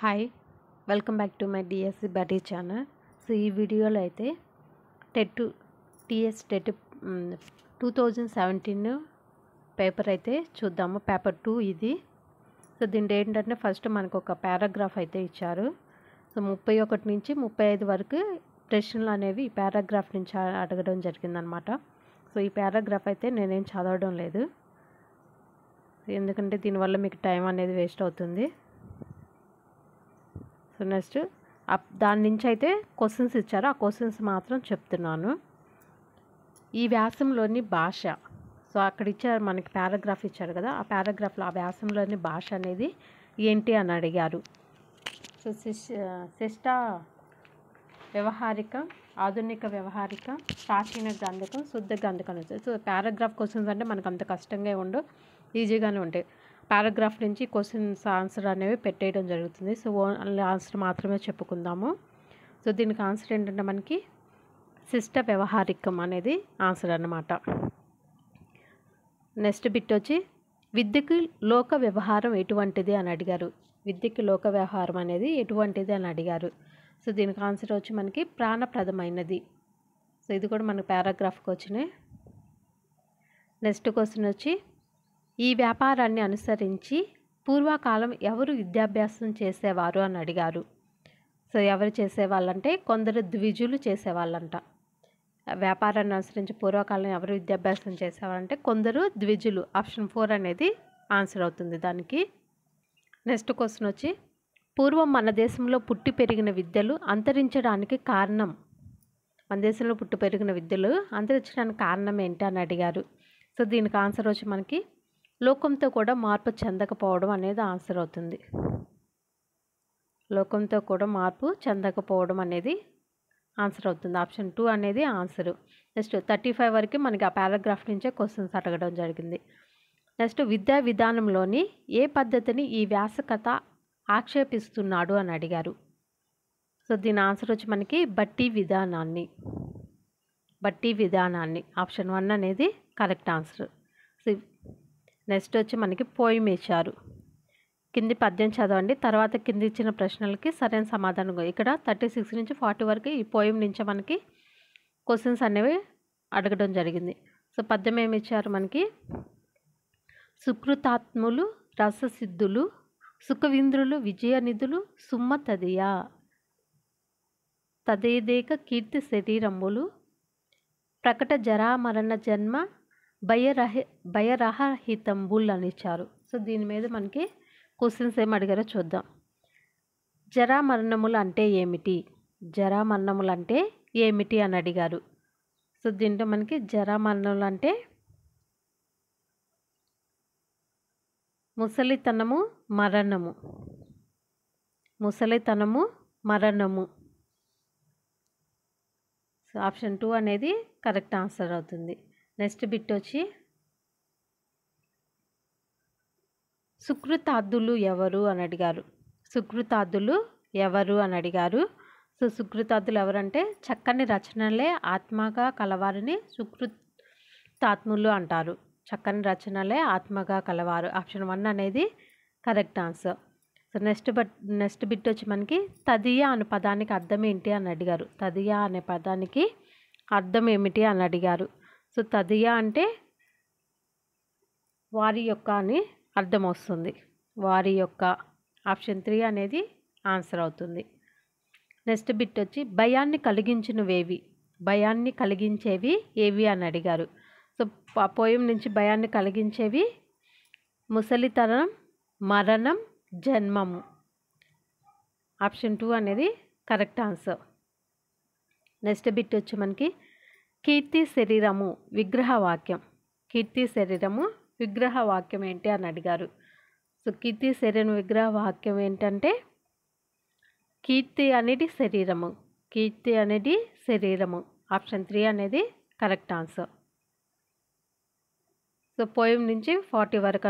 Hi welcome back to my DSC బడ్డీ channel. So ఈ వీడియోలో అయితే టీఎస్ టెట్ 2017 పేపర్ అయితే చూద్దాము. పేపర్ 2 ఇది. సో దీంట్లో ఏంటంటే ఫస్ట్ మనకు ఒక పారాగ్రాఫ్ అయితే ఇచ్చారు. సో 31 నుంచి 35 వరకు ప్రశ్నలు అనేవి ఈ పారాగ్రాఫ్ నుంచి అడగడం జరిగిందనమాట. సో ఈ పారాగ్రాఫ్ అయితే నేనేం చదవడం లేదు, ఎందుకంటే దీనివల్ల మీకు టైం అనేది వేస్ట్ అవుతుంది. సో నెక్స్ట్ దాని నుంచి అయితే క్వశ్చన్స్ ఇచ్చారు, ఆ క్వశ్చన్స్ మాత్రం చెప్తున్నాను. ఈ వ్యాసంలోని భాష, సో అక్కడ ఇచ్చారు మనకి పారాగ్రాఫ్ ఇచ్చారు కదా, ఆ పారాగ్రాఫ్లో ఆ వ్యాసంలోని భాష అనేది ఏంటి అని అడిగారు. సో శిష్ట వ్యవహారికం, ఆధునిక వ్యవహారికం, ప్రాచీన గ్రంథకం, శుద్ధ గ్రంథకం వచ్చాయి. సో పారాగ్రాఫ్ క్వశ్చన్స్ అంటే మనకు అంత కష్టంగా ఉండవు, ఈజీగానే ఉంటాయి. పారాగ్రాఫ్ నుంచి క్వశ్చన్స్ ఆన్సర్ అనేవి పెట్టేయడం జరుగుతుంది. సో ఓన్లీ ఆన్సర్ మాత్రమే చెప్పుకుందాము. సో దీనికి ఆన్సర్ ఏంటంటే మనకి శిష్ట వ్యవహారికం అనేది ఆన్సర్ అన్నమాట. నెక్స్ట్ బిట్ వచ్చి విద్యకి లోక వ్యవహారం ఎటువంటిది అని అడిగారు. విద్యకి లోక వ్యవహారం అనేది ఎటువంటిది అని అడిగారు. సో దీనికి ఆన్సర్ వచ్చి మనకి ప్రాణప్రదమైనది. సో ఇది కూడా మనకి పారాగ్రాఫ్కి వచ్చినాయి. నెక్స్ట్ క్వశ్చన్ వచ్చి ఈ వ్యాపారాన్ని అనుసరించి పూర్వకాలం ఎవరు విద్యాభ్యాసం చేసేవారు అని అడిగారు. సో ఎవరు చేసేవాళ్ళంటే కొందరు ద్విజులు చేసేవాళ్ళంట. వ్యాపారాన్ని అనుసరించి పూర్వకాలం ఎవరు విద్యాభ్యాసం చేసేవారంటే కొందరు ద్విజులు. ఆప్షన్ 4 అనేది ఆన్సర్ అవుతుంది దానికి. నెక్స్ట్ క్వశ్చన్ వచ్చి పూర్వం మన దేశంలో పుట్టి పెరిగిన విద్యలు అంతరించడానికి కారణం. మన దేశంలో పుట్టి పెరిగిన విద్యలు అంతరించడానికి కారణం ఏంటి అని అడిగారు. సో దీనికి ఆన్సర్ వచ్చి మనకి లోకంతో కూడా మార్పు చెందకపోవడం అనేది ఆన్సర్ అవుతుంది. లోకంతో కూడా మార్పు చెందకపోవడం అనేది ఆన్సర్ అవుతుంది. ఆప్షన్ 2 అనేది ఆన్సరు. నెక్స్ట్ 35 వరకు మనకి ఆ పారాగ్రాఫ్ నుంచే క్వశ్చన్స్ అడగడం జరిగింది. నెక్స్ట్ విద్యా విధానంలోని ఏ పద్ధతిని ఈ వ్యాసకథ ఆక్షేపిస్తున్నాడు అని అడిగారు. సో దీని ఆన్సర్ వచ్చి మనకి బట్టి విధానాన్ని. ఆప్షన్ 1 అనేది కరెక్ట్ ఆన్సర్. సో నెక్స్ట్ వచ్చి మనకి పోయిమ్ ఇచ్చారు. కింది పద్యం చదవండి, తర్వాత కింది ఇచ్చిన ప్రశ్నలకి సరైన సమాధానం. ఇక్కడ 36 నుంచి 40 వరకు ఈ పోయిమ్ నుంచి మనకి క్వశ్చన్స్ అనేవి అడగడం జరిగింది. సో పద్యం ఏమి ఇచ్చారు మనకి, సుకృతాత్ములు రససిద్ధులు సుఖవింద్రులు విజయనిధులు సుమ్మ తదేదేక కీర్తి శరీరములు ప్రకట జరామరణ జన్మ భయరహితంబుల్ అని ఇచ్చారు. సో దీని మీద మనకి క్వశ్చన్స్ ఏమి అడిగారో చూద్దాం. జరామరణములు అంటే ఏమిటి అని అడిగారు. సో దీంట్లో మనకి జరామరణములు అంటే ముసలితనము మరణము. సో ఆప్షన్ 2 అనేది కరెక్ట్ ఆన్సర్ అవుతుంది. నెక్స్ట్ బిట్ వచ్చి సుకృతార్థులు ఎవరు అని అడిగారు. సో సుకృతార్థులు ఎవరంటే చక్కని రచనలే ఆత్మగా కలవారిని సుకృతాత్ములు అంటారు. చక్కని రచనలే ఆత్మగా కలవారు. ఆప్షన్ 1 అనేది correct answer. So next bit వచ్చి మనకి తదియ అనే పదానికి అర్థం ఏంటి అని అడిగారు. తదియ అనే పదానికి అర్థం ఏమిటి అని అడిగారు. సో తదియ అంటే వారి యొక్క అని అర్థం వస్తుంది. వారి యొక్క. ఆప్షన్ 3 అనేది ఆన్సర్ అవుతుంది. నెక్స్ట్ బిట్ వచ్చి భయాన్ని కలిగించేవి ఏవి అని అడిగారు. సో పోయం నుంచి భయాన్ని కలిగించేవి ముసలితనం, మరణం, జన్మము. ఆప్షన్ 2 అనేది కరెక్ట్ ఆన్సర్. నెక్స్ట్ బిట్ వచ్చి మనకి కీర్తి శరీరము విగ్రహ వాక్యం ఏంటి అని అడిగారు. సో కీర్తి శరీరం విగ్రహ వాక్యం ఏంటంటే కీర్తి అనేది శరీరము. ఆప్షన్ 3 అనేది కరెక్ట్ ఆన్సర్. సో పోయం నుంచి 40 వరకు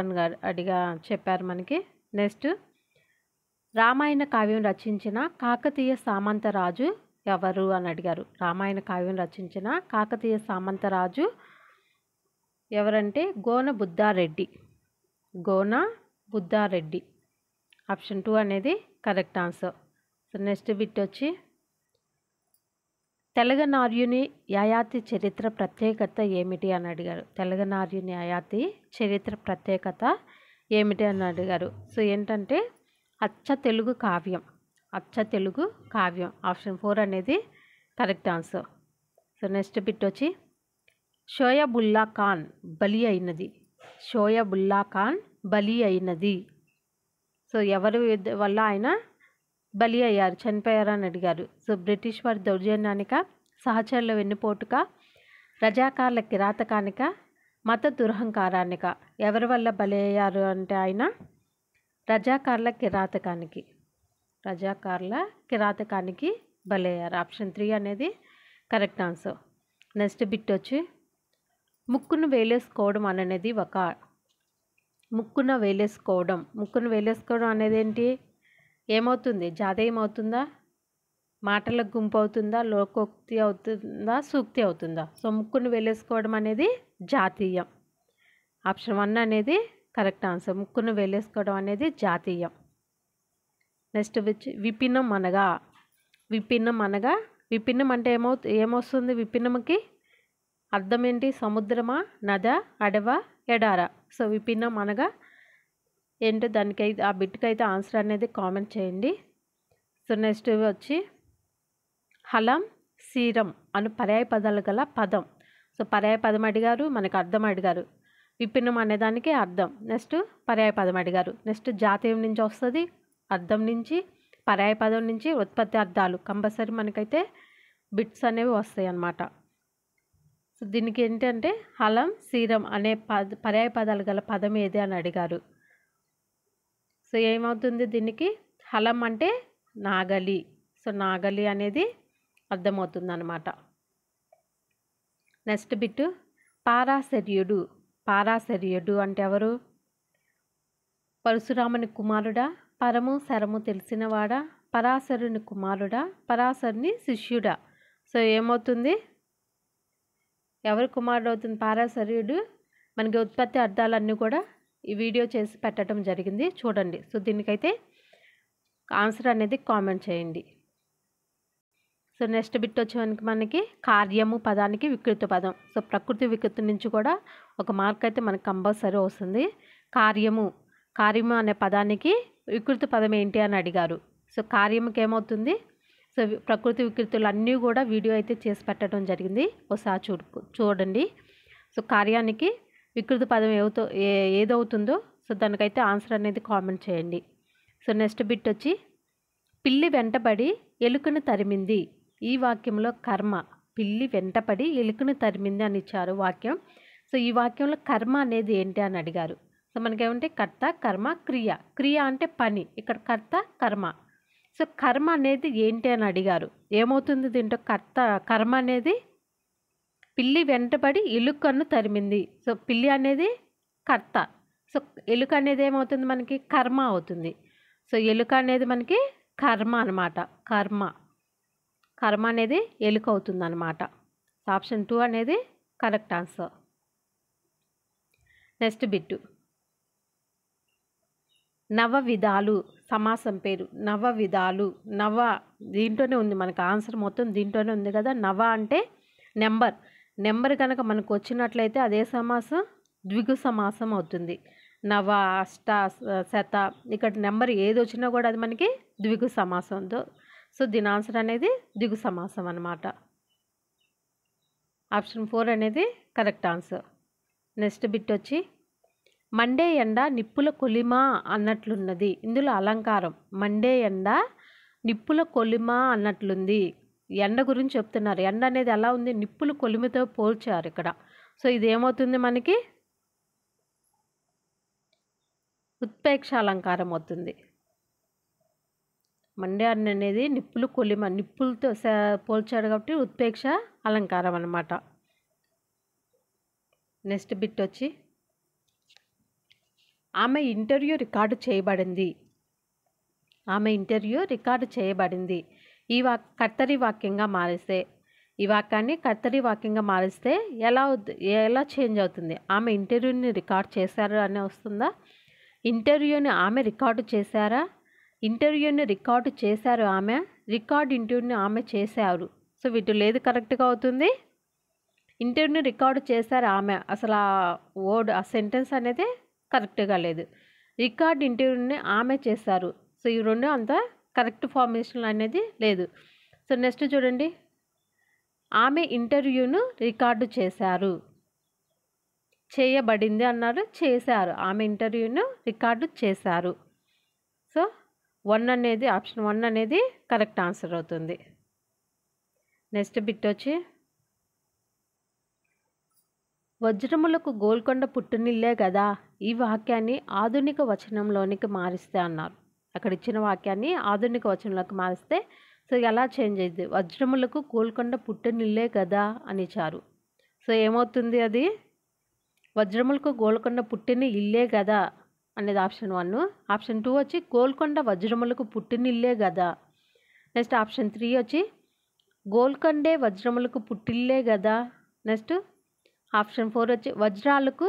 చెప్పారు మనకి. నెక్స్ట్ రామాయణ కావ్యం రచించిన కాకతీయ సామంతరాజు ఎవరు అని అడిగారు. రామాయణ కావ్యం రచించిన కాకతీయ సామంతరాజు ఎవరంటే గోన బుద్ధారెడ్డి. ఆప్షన్ 2 అనేది correct answer. So next bit వచ్చి తెలగనార్యుని యయాతి చరిత్ర ప్రత్యేకత ఏమిటి అని అడిగారు. తెలగనార్యుని యయాతి చరిత్ర ప్రత్యేకత ఏమిటి అని అడిగారు. సో ఏంటంటే అచ్చ తెలుగు కావ్యం. అచ్చ తెలుగు కావ్యం. ఆప్షన్ 4 అనేది correct answer. So next bit వచ్చి షోయబుల్లా ఖాన్ బలి అయినది. షోయబుల్లా ఖాన్ బలి అయినది. సో ఎవరి వల్ల ఆయన బలి అయ్యారు, చనిపోయారు అని అడిగారు. సో బ్రిటిష్ వారి దౌర్జన్యానిక, సహచరుల వెన్నుపోటుక, రజాకార్ల కిరాతకానిక, మత దురహంకారానిక. ఎవరి వల్ల బలి అయ్యారు అంటే ఆయన రజాకార్ల కిరాతకానికి బలి అయ్యారు. ఆప్షన్ 3 అనేది కరెక్ట్ ఆన్సర్. నెక్స్ట్ బిట్ వచ్చి ముక్కును వేలేసుకోవడం అనేది ముక్కున వేలేసుకోవడం అనేది ఏంటి? ఏమవుతుంది? జాతీయం అవుతుందా, మాటల గుంపు అవుతుందా, లోకోక్తి అవుతుందా, సూక్తి అవుతుందా? సో ముక్కును వేలేసుకోవడం అనేది జాతీయం. ఆప్షన్ 1 అనేది కరెక్ట్ ఆన్సర్. ముక్కును వేలేసుకోవడం అనేది జాతీయం. నెక్స్ట్ వచ్చి విపిన్నం అంటే ఏమొస్తుంది? విపిన్నముకి అర్థం ఏంటి? సముద్రమా, నద, అడవ, ఎడార. సో విపిన్నం అనగా ఏంటో దానికైతే ఆ బిట్కైతే ఆన్సర్ అనేది కామెంట్ చేయండి. సో నెక్స్ట్ వచ్చి హలం, సీరం అను పర్యాయ పదాలు గల పదం. సో పర్యాయ పదం అడిగారు, మనకు అర్థం అడిగారు. విపిన్నం అనేదానికి అర్థం, నెక్స్ట్ పర్యాయ పదం అడిగారు. నెక్స్ట్ జాతీయం నుంచి వస్తుంది, అర్థం నుంచి, పర్యాయ పదం నుంచి ఉత్పత్తి అర్థాలు కంపల్సరీ మనకైతే బిట్స్ అనేవి వస్తాయి అన్నమాట. సో దీనికి ఏంటంటే హలం, సీరం అనే పర్యాయ పదాలు గల పదం ఏది అని అడిగారు. సో ఏమవుతుంది దీనికి? హలం అంటే నాగలి. సో నాగలి అనేది అర్థమవుతుంది అన్నమాట. నెక్స్ట్ బిట్ పారాశర్యుడు అంటే ఎవరు? పరశురాముని కుమారుడా, పరము శరము తెలిసినవాడా, పరాశరుని కుమారుడా, పరాశరుని శిష్యుడా? సో ఏమవుతుంది? ఎవరు కుమారుడు అవుతుంది? పారాశర్యుడు. మనకి ఉత్పత్తి అర్థాలన్నీ కూడా ఈ వీడియో చేసి పెట్టడం జరిగింది, చూడండి. సో దీనికైతే ఆన్సర్ అనేది కామెంట్ చేయండి. సో నెక్స్ట్ బిట్ వచ్చేవానికి మనకి కార్యము పదానికి వికృత పదం. సో ప్రకృతి వికృతి నుంచి కూడా ఒక మార్క్ అయితే మనకు కంపల్సరీ వస్తుంది. కార్యము అనే పదానికి వికృత పదం ఏంటి అని అడిగారు. సో కార్యముకి ఏమవుతుంది? సో ప్రకృతి వికృతులు అన్నీ కూడా వీడియో అయితే చేసి పెట్టడం జరిగింది, ఒకసారి చూడండి. సో కార్యానికి వికృత పదం ఏదవుతుందో సో దానికైతే ఆన్సర్ అనేది కామెంట్ చేయండి. సో నెక్స్ట్ బిట్ వచ్చి పిల్లి వెంటబడి ఎలుకను తరిమింది. ఈ వాక్యంలో కర్మ, పిల్లి వెంటపడి ఎలుకను తరిమింది అని ఇచ్చారు వాక్యం. సో ఈ వాక్యంలో కర్మ అనేది ఏంటి అని అడిగారు. సో మనకేమంటే కర్త, కర్మ, క్రియ అంటే పని. ఇక్కడ కర్త, కర్మ. సో కర్మ అనేది ఏంటి అని అడిగారు. ఏమవుతుంది దీంట్లో? కర్మ అనేది పిల్లి వెంటబడి ఎలుకను తరిమింది. సో పిల్లి అనేది కర్త, సో ఎలుక అనేది ఏమవుతుంది మనకి? కర్మ అవుతుంది. సో ఎలుక అనేది మనకి కర్మ అనమాట. కర్మ అనేది ఎలుక అవుతుంది అనమాట. ఆప్షన్ 2 అనేది కరెక్ట్ ఆన్సర్. నెక్స్ట్ బిట్టు నవ విధాలు సమాసం పేరు. నవ విధాలు, దీంట్లోనే ఉంది మనకు ఆన్సర్, మొత్తం దీంట్లోనే ఉంది కదా. నవ అంటే నెంబర్ కనుక మనకు వచ్చినట్లయితే అదే సమాసం ద్విగు సమాసం అవుతుంది. నవ, అష్ట, శత, ఇక్కడ నెంబర్ ఏది వచ్చినా కూడా అది మనకి ద్విగు సమాసంతో. సో దీని ఆన్సర్ అనేది ద్విగు సమాసం అన్నమాట. ఆప్షన్ 4 అనేది కరెక్ట్ ఆన్సర్. నెక్స్ట్ బిట్ వచ్చి మండే ఎండ నిప్పుల కొలిమా అన్నట్లున్నది. ఇందులో అలంకారం మండే ఎండ నిప్పుల కొలిమా అన్నట్లుంది. ఎండ గురించి చెప్తున్నారు. ఎండ అనేది ఎలా ఉంది? నిప్పుల కొలిమితో పోల్చారు ఇక్కడ. సో ఇది ఏమవుతుంది మనకి? ఉత్ప్రేక్ష అలంకారం అవుతుంది. మండే అనేది నిప్పులు కొలిమ, నిప్పులతో పోల్చాడు కాబట్టి ఉత్ప్రేక్ష అలంకారం అన్నమాట. నెక్స్ట్ బిట్ వచ్చి ఆమె ఇంటర్వ్యూ రికార్డు చేయబడింది. ఈ కర్తరి వాక్యంగా మారిస్తే, ఈ వాక్యాన్ని కర్తరి వాక్యంగా మారిస్తే ఎలా చేంజ్ అవుతుంది? ఆమె ఇంటర్వ్యూని రికార్డ్ చేశారు అని వస్తుందా? ఇంటర్వ్యూని ఆమె రికార్డు చేశారా? ఇంటర్వ్యూని రికార్డు చేశారు ఆమె, రికార్డ్ ఇంటర్వ్యూని ఆమె చేశారు. సో వీటిలో ఏది కరెక్ట్గా అవుతుంది? ఇంటర్వ్యూని రికార్డు చేశారు ఆమె, అసలు ఆ వర్డ్ ఆ సెంటెన్స్ అనేది కరెక్ట్గా లేదు. రికార్డ్ ఇంటర్వ్యూని ఆమె చేశారు, సో ఈ రెండు అంత కరెక్ట్ ఫార్మేషన్ అనేది లేదు. సో నెక్స్ట్ చూడండి, ఆమె ఇంటర్వ్యూను రికార్డు చేశారు, చేయబడింది అన్నారు, చేశారు. ఆమె ఇంటర్వ్యూను రికార్డు చేశారు. సో 1 అనేది ఆప్షన్ 1 అనేది కరెక్ట్ ఆన్సర్ అవుతుంది. నెక్స్ట్ బిట్ వచ్చి, వజ్రములకు గోల్కొండ పుట్టునిల్లే కదా, ఈ వాక్యాన్ని ఆధునిక వచనంలోనికి మారిస్తే అన్నారు. అక్కడ ఇచ్చిన వాక్యాన్ని ఆధునిక వచనంలోకి మారిస్తే సో ఎలా చేంజ్ అయింది? వజ్రములకు గోల్కొండ పుట్టునిల్లే కదా అని ఇచ్చారు. సో ఏమవుతుంది అది? వజ్రములకు గోల్కొండ పుట్టిన ఇల్లే కదా అనేది ఆప్షన్ 1. ఆప్షన్ 2 వచ్చి గోల్కొండ వజ్రములకు పుట్టినిల్లే కదా. నెక్స్ట్ ఆప్షన్ 3 వచ్చి గోల్కొండే వజ్రములకు పుట్టిల్లే కదా. నెక్స్ట్ ఆప్షన్ 4 వచ్చి వజ్రాలకు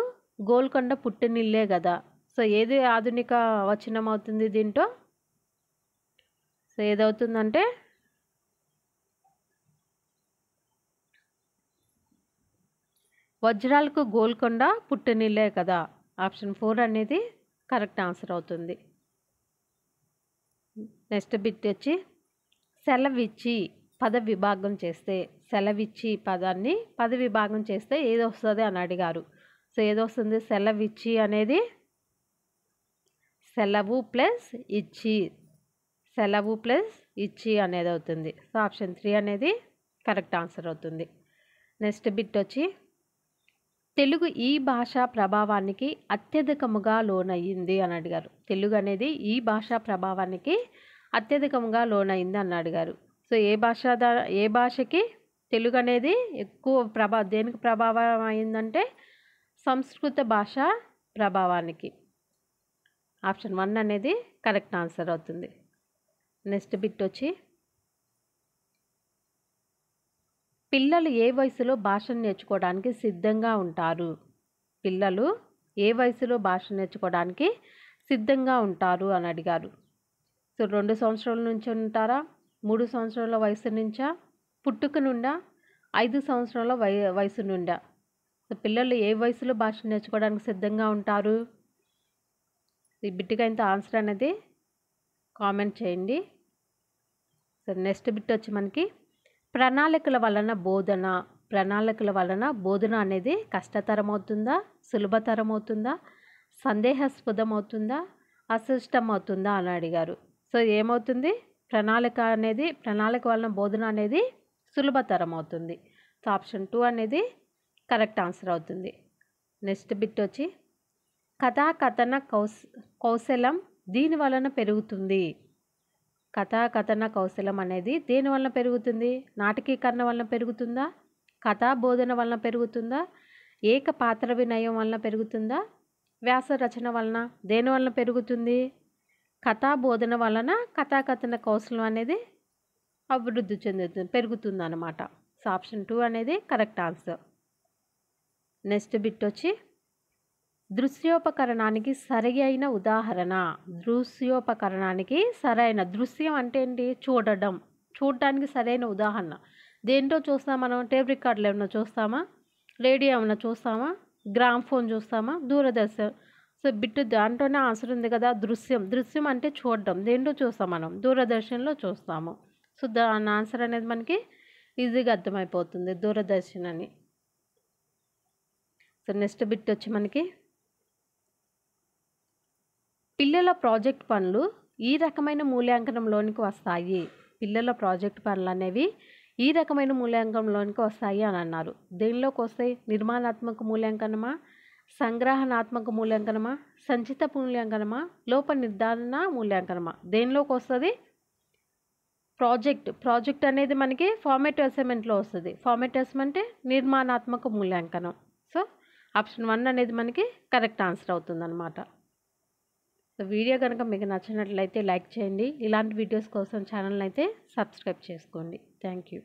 గోల్కొండ పుట్టినిల్లే కదా. సో ఏది ఆధునిక వచనం అవుతుంది దీంట్లో? సో ఏదవుతుందంటే వజ్రాలకు గోల్కొండ పుట్టినిల్లే కదా. ఆప్షన్ 4 అనేది కరెక్ట్ ఆన్సర్ అవుతుంది. నెక్స్ట్ బిట్ వచ్చి, సెలవిచ్చి పద విభాగం చేస్తే, సెలవిచ్చి పదాన్ని పద విభాగం చేస్తే ఏది వస్తుంది అని అడిగారు. సో ఏది వస్తుంది? సెలవిచ్చి అనేది సెలవు ప్లస్ ఇచ్చి, సెలవు ప్లస్ ఇచ్చి అనేది అవుతుంది. సో ఆప్షన్ 3 అనేది కరెక్ట్ ఆన్సర్ అవుతుంది. నెక్స్ట్ బిట్ వచ్చి, తెలుగు ఈ భాషా ప్రభావానికి అత్యధికముగా లోనయ్యింది అని అడిగారు. తెలుగు అనేది ఈ భాషా ప్రభావానికి అత్యధికముగా లోనైంది అని అడిగారు. సో ఏ భాషకి తెలుగు అనేది ఎక్కువ దేనికి ప్రభావం అయిందంటే సంస్కృత భాష ప్రభావానికి. ఆప్షన్ 1 అనేది కరెక్ట్ ఆన్సర్ అవుతుంది. నెక్స్ట్ బిట్ వచ్చి, పిల్లలు ఏ వయసులో భాషను నేర్చుకోవడానికి సిద్ధంగా ఉంటారు? పిల్లలు ఏ వయసులో భాష నేర్చుకోవడానికి సిద్ధంగా ఉంటారు అని అడిగారు. సో 2 సంవత్సరాల నుంచి ఉంటారా, 3 సంవత్సరాల వయసు నుంచా, పుట్టుక నుండా, 5 సంవత్సరాల వయసు నుండా? సో పిల్లలు ఏ వయసులో భాష నేర్చుకోవడానికి సిద్ధంగా ఉంటారు? ఈ బిట్గా ఇంత ఆన్సర్ అనేది కామెంట్ చేయండి. సో నెక్స్ట్ బిట్ వచ్చి మనకి, ప్రణాళికల వలన బోధన అనేది కష్టతరం అవుతుందా, సులభతరం అవుతుందా, సందేహాస్పదం అవుతుందా, అసిష్టం అవుతుందా అని అడిగారు. సో ఏమవుతుంది? ప్రణాళిక వలన బోధన అనేది సులభతరం అవుతుంది. సో ఆప్షన్ 2 అనేది కరెక్ట్ ఆన్సర్ అవుతుంది. నెక్స్ట్ బిట్ వచ్చి, కథాకథన కౌశలం దీని వలన పెరుగుతుంది. కథాకథన కౌశలం అనేది దేని వలన పెరుగుతుంది? నాటకీకరణ వలన పెరుగుతుందా, కథా బోధన వలన పెరుగుతుందా, ఏకపాత్ర వినయం వలన పెరుగుతుందా, వ్యాస రచన వలన? దేని వలన పెరుగుతుంది? కథా బోధన వలన కథాకథన కౌశలం అనేది అభివృద్ధి పెరుగుతుంది అన్నమాట. సో ఆప్షన్ 2 అనేది కరెక్ట్ ఆన్సర్. నెక్స్ట్ బిట్ వచ్చి, దృశ్యోపకరణానికి సరైన ఉదాహరణ. దృశ్యం అంటే ఏంటి? చూడడానికి సరైన ఉదాహరణ దేంట్లో చూస్తాం మనం? టేప్ రికార్డులు ఏమైనా చూస్తామా, రేడియో ఏమైనా చూస్తామా, గ్రామ్ ఫోన్ చూస్తామా, దూరదర్శన్? సో బిట్టు దాంట్లోనే ఆన్సర్ ఉంది కదా. దృశ్యం అంటే చూడడం. దేంట్లో చూస్తాం మనం? దూరదర్శన్లో చూస్తాము. సో దాని ఆన్సర్ అనేది మనకి ఈజీగా అర్థమైపోతుంది, దూరదర్శన్ అని. సో నెక్స్ట్ బిట్ వచ్చి మనకి, పిల్లల ప్రాజెక్ట్ పనులు ఈ రకమైన మూల్యాంకనంలోనికి వస్తాయి. పిల్లల ప్రాజెక్ట్ పనులు అనేవి ఈ రకమైన మూల్యాంకనంలోనికి వస్తాయి అని అన్నారు. దేనిలోకి వస్తాయి? నిర్మాణాత్మక మూల్యాంకనమా, సంగ్రహణాత్మక మూల్యాంకనమా, సంచిత మూల్యాంకనమా, లోప నిర్ధారణ మూల్యాంకనమా? దేనిలోకి వస్తుంది? ప్రాజెక్ట్ అనేది మనకి ఫార్మేటివ్ అసైన్మెంట్లో వస్తుంది. ఫార్మేటివ్ అసైన్మెంట్ నిర్మాణాత్మక మూల్యాంకనం. సో ఆప్షన్ 1 అనేది మనకి కరెక్ట్ ఆన్సర్ అవుతుంది అన్నమాట. సో వీడియో కనుక మీకు నచ్చినట్లయితే లైక్ చేయండి. ఇలాంటి వీడియోస్ కోసం ఛానల్ని అయితే సబ్స్క్రైబ్ చేసుకోండి. Thank you.